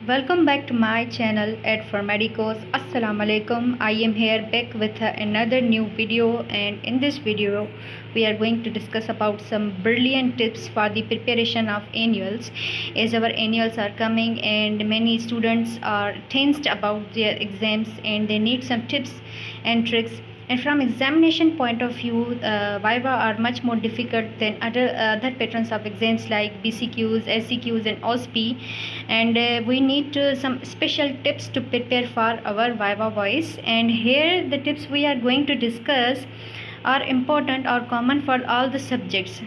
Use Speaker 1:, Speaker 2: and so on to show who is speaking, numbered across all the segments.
Speaker 1: Welcome back to my channel Ed for Medicos. Assalamu alaikum. I am here back with another new video, and in this video we are going to discuss about some brilliant tips for the preparation of annuals, as our annuals are coming and many students are tensed about their exams and they need some tips and tricks. And from examination point of view, Viva are much more difficult than other patterns of exams like BCQs, SCQs, and OSPE. And we need some special tips to prepare for our Viva voice. And here the tips we are going to discuss are important or common for all the subjects.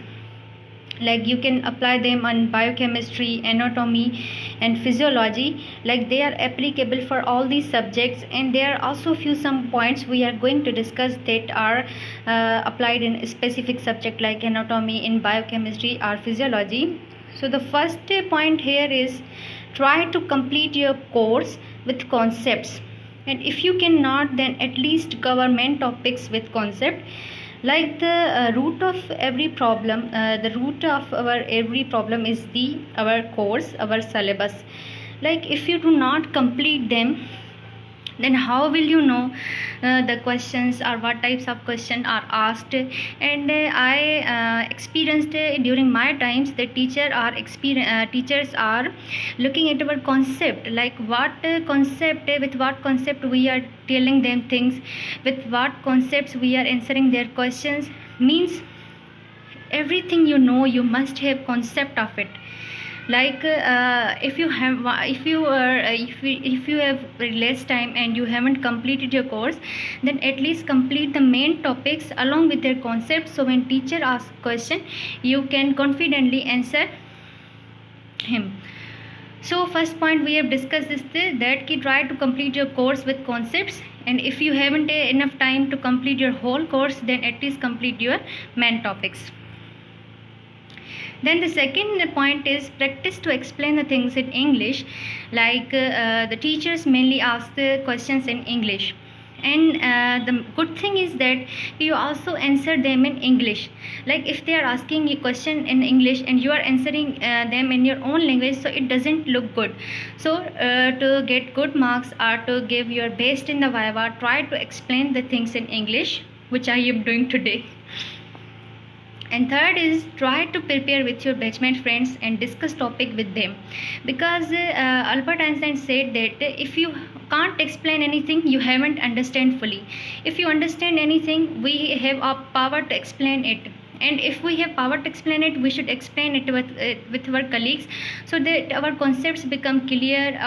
Speaker 1: Like you can apply them on biochemistry, anatomy, and physiology. Like they are applicable for all these subjects, and there are also few some points we are going to discuss that are applied in a specific subject like anatomy, in biochemistry, or physiology. So the first point here is try to complete your course with concepts, and if you cannot, then at least cover main topics with concept. Like the root of every problem, the root of our every problem is the our course, our syllabus. Like if you do not complete them, then how will you know the questions or what types of questions are asked? And I experienced during my times that teachers are looking at our concept, like what concept, with what concept we are telling them things, with what concepts we are answering their questions. Means everything you know, you must have concept of it. Like if you have less time and you haven't completed your course, then at least complete the main topics along with their concepts, so when teacher asks question, you can confidently answer him. So first point we have discussed is that try to complete your course with concepts, and if you haven't enough time to complete your whole course, then at least complete your main topics. Then the second point is practice to explain the things in English. Like the teachers mainly ask the questions in English, and the good thing is that you also answer them in English. Like if they are asking you question in English and you are answering them in your own language, so it doesn't look good. So to get good marks or to give your best in the Viva, try to explain the things in English, which I am doing today. And third is try to prepare with your batchmate friends and discuss topic with them, because Albert Einstein said that if you can't explain anything, you haven't understand fully. If you understand anything, we have a power to explain it, and if we have power to explain it, we should explain it with our colleagues, so that our concepts become clear.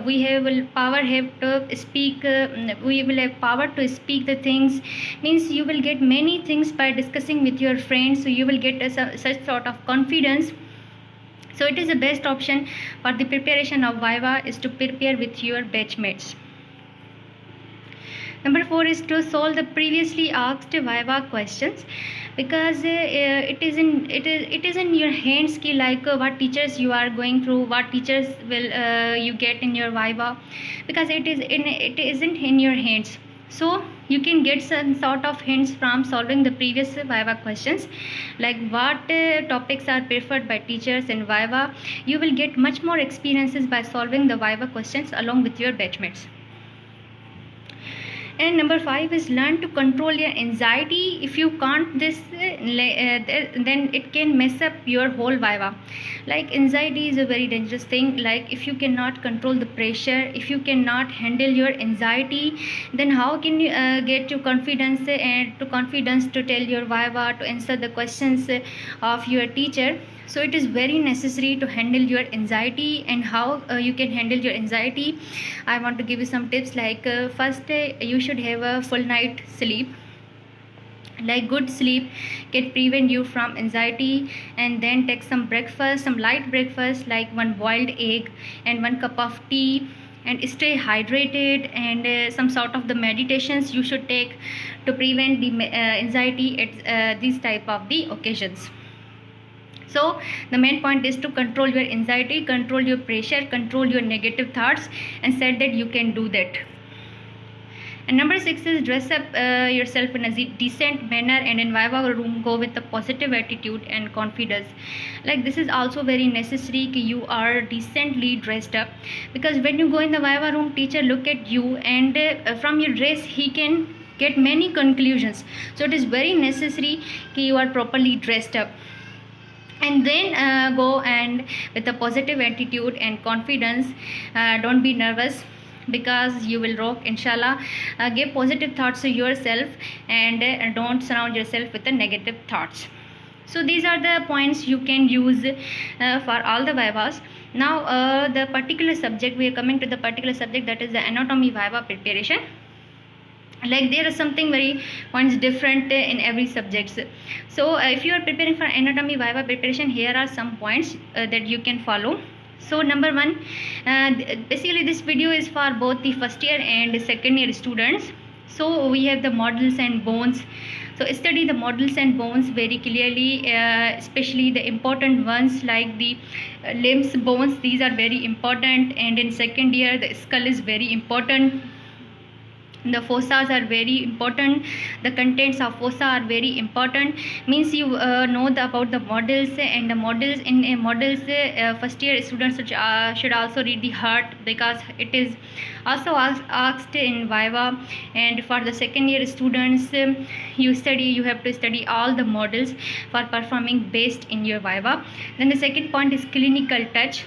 Speaker 1: We have power have to speak, we will have power to speak the things. Means you will get many things by discussing with your friends, so you will get such sort of confidence. So it is the best option for the preparation of Viva is to prepare with your batchmates. Number 4 is to solve the previously asked Viva questions, because it is in your hands ki, like what teachers you are going through, what teachers will you get in your Viva, because it isn't in your hands. So you can get some sort of hints from solving the previous Viva questions, like what topics are preferred by teachers in Viva. You will get much more experiences by solving the Viva questions along with your batchmates. And number 5 is learn to control your anxiety. If you can't this, then it can mess up your whole Viva. Like anxiety is a very dangerous thing. Like if you cannot control the pressure, if you cannot handle your anxiety, then how can you get your confidence to tell your Viva, to answer the questions of your teacher? So it is very necessary to handle your anxiety. And how you can handle your anxiety, I want to give you some tips. Like first, you should have a full night sleep. Like good sleep can prevent you from anxiety. And then take some breakfast, some light breakfast, like one boiled egg and 1 cup of tea, and stay hydrated. And some sort of the meditations you should take to prevent the anxiety at these type of the occasions. So the main point is to control your anxiety, control your pressure, control your negative thoughts, and said that you can do that. And number 6 is dress up yourself in a decent manner, and in Viva room go with a positive attitude and confidence. Like this is also very necessary कि you are decently dressed up, because when you go in the Viva room, teacher look at you, and from your dress he can get many conclusions. So it is very necessary कि you are properly dressed up. And then go and with a positive attitude and confidence. Don't be nervous, because you will rock, inshallah. Give positive thoughts to yourself, and don't surround yourself with the negative thoughts. So these are the points you can use for all the Vivas. Now the particular subject, we are coming to the particular subject, that is the anatomy Viva preparation. Like there is something very points different in every subjects. So if you are preparing for anatomy Viva preparation, here are some points that you can follow. So number 1, basically this video is for both the first year and second year students. So we have the models and bones. So study the models and bones very clearly, especially the important ones like the limbs bones. These are very important. And in second year the skull is very important. The fossas are very important. The contents of fossa are very important. Means you know about the models, and the models in models first year students should also read the heart, because it is also asked in Viva. And for the second year students, you have to study all the models for performing best in your Viva. Then the second point is clinical touch.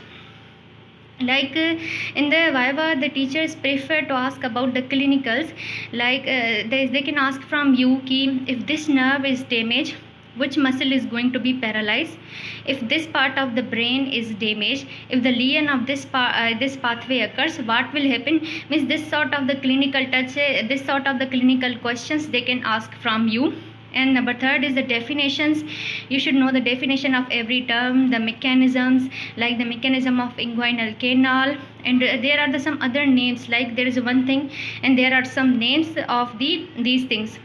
Speaker 1: Like in the Viva, the teachers prefer to ask about the clinicals. Like they can ask from you ki if this nerve is damaged, which muscle is going to be paralyzed, if this part of the brain is damaged, if the lesion of this pathway occurs, what will happen. Means this sort of the clinical touch, this sort of the clinical questions they can ask from you. And number 3 is the definitions. You should know the definition of every term, the mechanisms, like the mechanism of inguinal canal, and there are some other names. Like there is one thing, and there are some names of these things.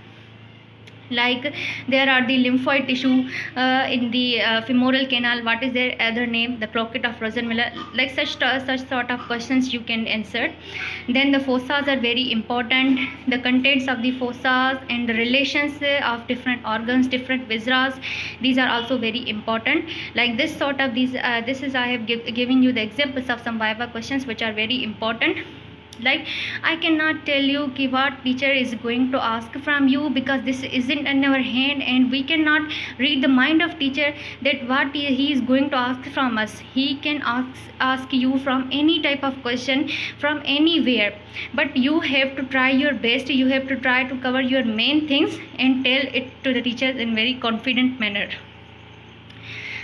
Speaker 1: Like there are the lymphoid tissue in the femoral canal. What is their other name? The crocket of Rosenmiller. Like such sort of questions you can answer. Then the fossas are very important. The contents of the fossas and the relations of different organs, different viscera. These are also very important. Like this sort of these. This is I have given you the examples of some Viva questions which are very important. Like I cannot tell you ki what teacher is going to ask from you, because this isn't in our hand, and we cannot read the mind of teacher that what he is going to ask from us. He can ask you from any type of question from anywhere, but you have to try your best. You have to try to cover your main things and tell it to the teachers in very confident manner.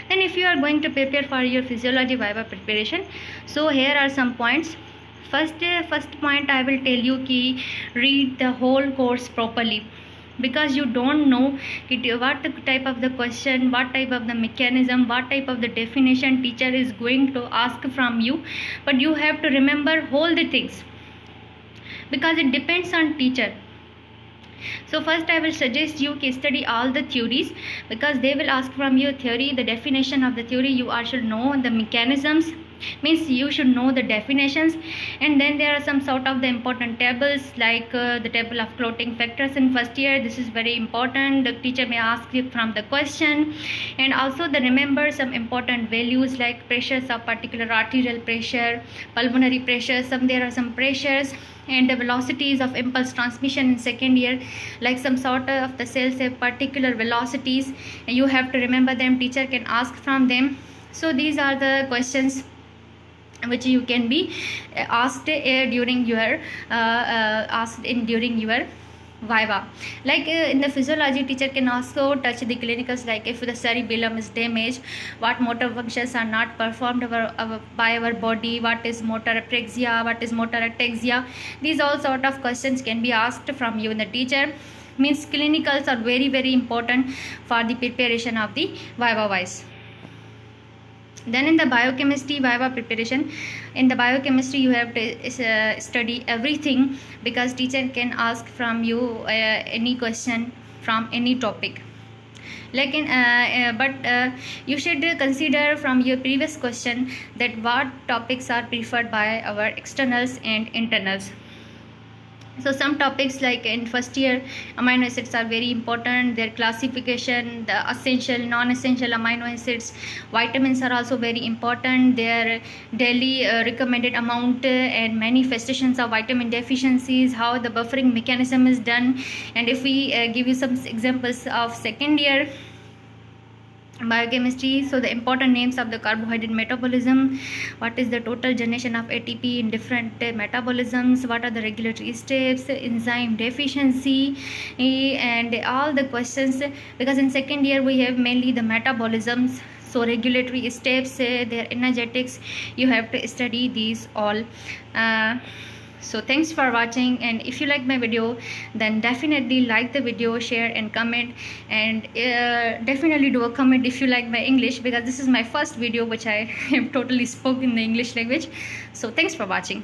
Speaker 1: Then if you are going to prepare for your physiology Viva preparation, so here are some points. First point I will tell you ki read the whole course properly, because you don't know what type of the question, what type of the mechanism, what type of the definition teacher is going to ask from you. But you have to remember all the things, because it depends on teacher. So first I will suggest you to study all the theories, because they will ask from you theory, the definition of the theory. You all should know the mechanisms, means you should know the definitions. And then there are some sort of the important tables, like the table of clotting factors in first year. This is very important. The teacher may ask you from the question. And also the remember some important values like pressures of particular arterial pressure, pulmonary pressure. There are some pressures, and the velocities of impulse transmission in second year. Like some sort of the cells have particular velocities, and you have to remember them. Teacher can ask from them. So these are the questions which you can be asked during your Viva. Like in the physiology, teacher can also touch the clinicals, like if the cerebellum is damaged, what motor functions are not performed by our body, what is motor apraxia, what is motor ataxia. These all sort of questions can be asked from you in the teacher. Means clinicals are very, very important for the preparation of the Viva wise. Then in the biochemistry Viva preparation, in the biochemistry you have to study everything, because teacher can ask from you any question from any topic. Like but you should consider from your previous question that what topics are preferred by our externals and internals. So some topics like in first year, amino acids are very important, their classification, the essential non-essential amino acids. Vitamins are also very important, their daily recommended amount, and manifestations of vitamin deficiencies, how the buffering mechanism is done. And if we give you some examples of second year biochemistry, so the important names of the carbohydrate metabolism, what is the total generation of ATP in different metabolisms, what are the regulatory steps, enzyme deficiency, and all the questions, because in second year we have mainly the metabolisms. So regulatory steps, their energetics, you have to study these all. So thanks for watching, and if you like my video, then definitely like the video, share and comment, and definitely do a comment if you like my English, because this is my first video which I have totally spoke in the English language. So thanks for watching.